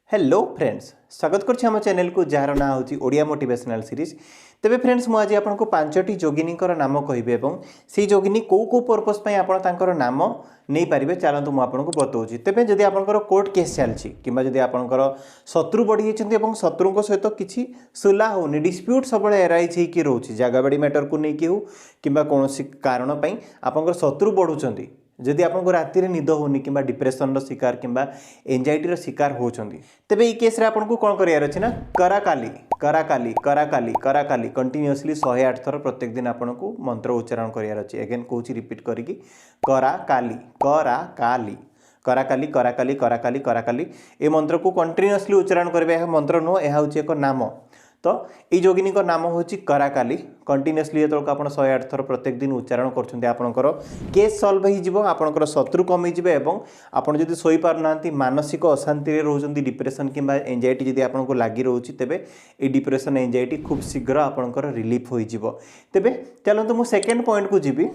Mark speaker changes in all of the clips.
Speaker 1: Hello friends स्वागत करछि हम चैनल को जार ना होची ओडिया मोटिवेशनल सीरीज। तेबे फ्रेंड्स मु आज आपन को पांचटी जोगिनी नाम कहबे एवं से जोगिनी को पर्पस पई आपन तांकर नाम नहीं पारिबे चलतु मु आपन को बताउछि। तेबे जदि आपनकर कोर्ट केस चलछि किबा जदि आपनकर शत्रु बढ़ी जाइछन्ती एवं शत्रुଙ୍କ सहित किछि सुला होनी डिस्प्यूट सबले एराइज हे कि रहउछि जगह बाड़ी मैटर को नै कि हो किबा कोनोसी कारण पई आपनकर शत्रु बढ़ुछन्ती जदि आपको राति निद होनी कि डिप्रेशन शिकार कि एंजाइटी शिकार होती तेबे ये केस आपको कौन करार अच्छे ना कराकाली कराकाली कराकाली कराकाली कंटिन्यूअसली 108 थर प्रत्येक दिन आपको मंत्र उच्चारण करार अच्छे। अगेन कौन रिपीट करी कराकाली कराकाली कराकाली कराकाली कराकाली कराकाली ये मंत्र को कंटिन्यूअसली उच्चारण करेंगे। यह मंत्र नुह यह हूँ एक नाम तो ये जोगिनी का नाम हूँ कराकाली कंटिन्यूअसली जो आप 108 थर प्रत्येक दिन उच्चारण करपणकर केस सल्व होकर शत्रु कमी एवं आपड़ जब शोपार ना मानसिक अशांति रोच डिप्रेशन कि एंजाइटी जब आपको लगी रोचे तेरे ये डिप्रेशन एंजाइटी खूब शीघ्र आपंकर रिलीफ हो तेबे चलते मुझे सेकेंड पॉइंट को जीवी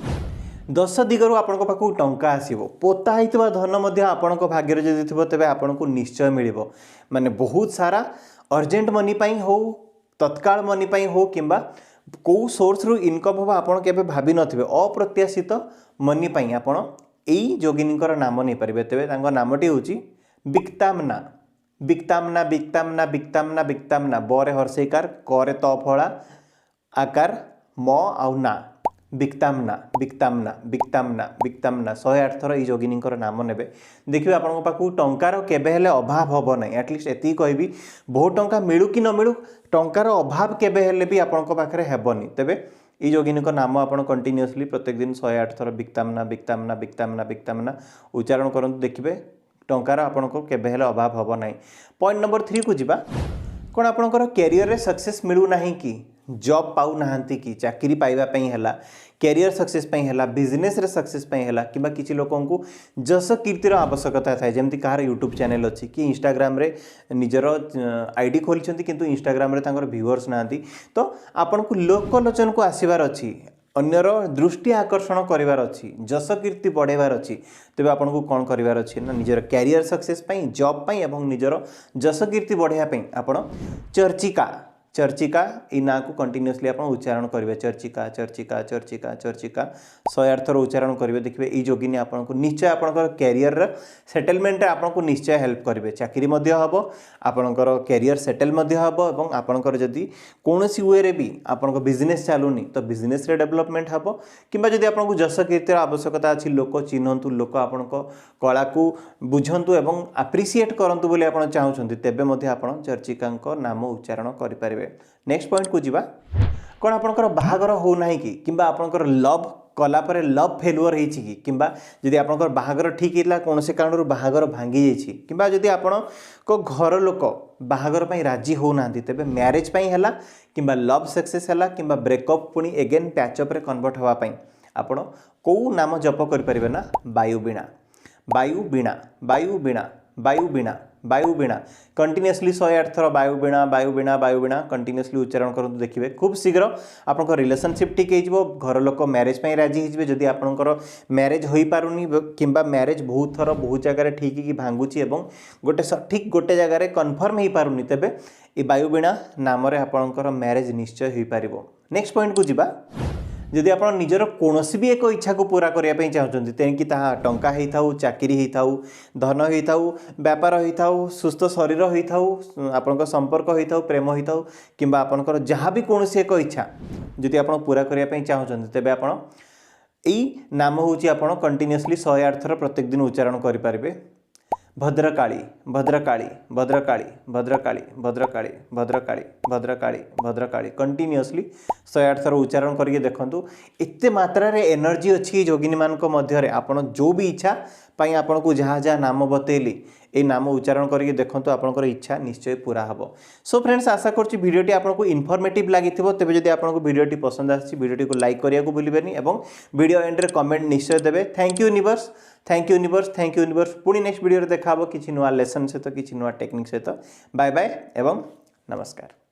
Speaker 1: 10 दिगरू आपण पाखु टंका आसीबो पोता होता धन आपण भाग्य जदि थो तेज आपन को निश्चय मिल माने बहुत सारा अर्जेंट मनी पाई हो तत्काल मनी पाई हो किंबा को सोर्स रु इनकम हम आपड़ के भावी नथिबे अप्रत्याशित मनी पाई आपड़ यही जोगिनी नाम नहीं पारे। तेज नामटी हूँ बिक्तामना बिक्तामना बिक्तामना बिक्तामना बिक्तामना बरे हर्षेकार करे तफला आकार म आउ ना बिक्तामना बिक्तामना बिक्तामना बिक्तामना 108 थर ये जोगिनी नाम ने देखिए आपको पाखु टंकार केबेले अभाव हम ना एटलिस्ट एति कहबी बहुत टंका मिलू कि न मिलू टंकार अभाव केबेले भी आपको पाखे हेबनी। तेबे ये जोगिनी नाम आप कंटिन्यूअसली प्रत्येक दिन 108 थर बिक्तामना बिक्तामना बिक्तामना बिक्तामना उच्चारण करते देखिए टंकार आपको केबेले अभाव हम ना। पॉइंट नंबर 3 को जीवा कौन आपंकर कैरियर रे सक्सेस मिलू ना कि जॉब पाऊ नाहांती कि चाकरी पाइबा पई हला कैरियर सक्सेस पई हला बिजनेस रे सक्सेस पई हला किबा किछि लोकन को जस कीर्तिर आवश्यकता थाए जेमति कार यूट्यूब चैनल अछि कि इंस्टाग्राम रे निजर आईडी खोलिछंती किंतु इंस्टाग्राम रे तांकर व्यूअर्स नाहांती तो आपन को लोकलोचन को आसीबार अछि अन्यर दृष्टि आकर्षण करिवार अछि जस कीर्ति बढ़ेबार अछि तेबे आपन को कोन करिवार अछि ना निजर कैरियर सक्सेस पई जॉब पई एवं निजर जस कीर्ति बढ़िया पई आपन चर्चिका चर्चिका ई ना को कंटिन्यूअसली आप उच्चारण करेंगे चर्चिका चर्चिका चर्चिका चर्चिका 108 थर उच्चारण करेंगे। देखिए ये जोगिनी आपको निश्चय आपंकर कैरियर सेटलमेंट आपको निश्चय हेल्प करेंगे चाकरी हम आपंकर कैरियर सेटल हम आपंकर जदि कौन वे भी आप बिजनेस चलूनी तो बिजनेस रे डेवलपमेंट हम कि जब आपको जस कीर्तिर आवश्यकता अच्छी लोक चिन्हतु लोक आपण कला को बुझंतु एवं आप्रिसीएट करंतु बोली आप चाहते तेबे आप चर्चिका नाम उच्चारण करें। नेक्स्ट पॉइंट को जीवा कौन आपंकर बाहागर हो ना कि किंबा आपंकर लव कला पर लव फेलुअर होती कि किंबा जदि आपंकर बाहागर ठीक है कौन से कारण बाहागर भांगी जाइए किंबा जदि आपण को घर लोक बाहागर पई राजी हो ना तेबे मैरिज पई हला किंबा लव सक्सेस हला किंबा ब्रेकअप पुणी एगेन पैचअप रे कन्वर्ट हवा पई आपण को नाम जप कर परिबे ना वायु बीणा वायु बीणा वायु बीणा वायु बीणा वायु बीणा कंटिन्यूअसली 108 थर वायु बीणा वायु बीणा वायु बीणा कंटिन्यूअसली उच्चारण करते देखिए खूब शीघ्र आप रिलेशनशिप ठीक हो घर लोक मैरिज पे राजी हो जदि आपंकर मैरिज हो पारुनी किंबा मैरिज बहुत थर बहुत जगह ठीक कि भांगुची एवं गोटे सठिक गोटे जगह कन्फर्म हो पारुनी तेबे ये वायु बीणा नाम आपंकर मैरिज निश्चय हो पार। नेक्स्ट पॉइंट को जीवा जदि आप निजर कौन भी एक इच्छा को पूरा करने चाहते तेणिकी टंका होता चाकरी होता धन होता व्यापार होता सुस्थ शरीर होता आपण संपर्क होता प्रेम होता कि आपंकर जहाँ भी कौन एक इच्छा जदि आप पूरा करने चाहते तेबे आप नाम हूँ आप कंटिन्यूअसली 108 थर प्रत्येक दिन उच्चारण करें भद्रकाली भद्रकाली भद्रकाली भद्रकाली भद्रकाली भद्रकाली भद्रकाली भद्रकाली कंटिन्यूअसली 108 थर उच्चारण करके देखंतु एते मात्रा रे एनर्जी अच्छी जोगिनी मानक मध्य आपण जो भी इच्छा पाई आपण को जहाँ जहाँ नाम बतेली ए नाम उच्चारण करके देखंतु आपनकर इच्छा निश्चय पूरा हबो। सो फ्रेंड्स आशा करछि वीडियोटी आपको इनफॉर्मेटिव लागिथिबो तेबे जदि आपको वीडियोटी पसंद आछि वीडियोटी को लाइक करिया को भूलिबेनी एवं वीडियो एंड रे कमेंट निश्चय देबे। Thank you universe thank you universe thank you universe पुणी नेक्स्ट वीडियो देखा किसी नुआ लेसन सहित किसी नुआ टेक्निक सहित बाय बाय एवं नमस्कार।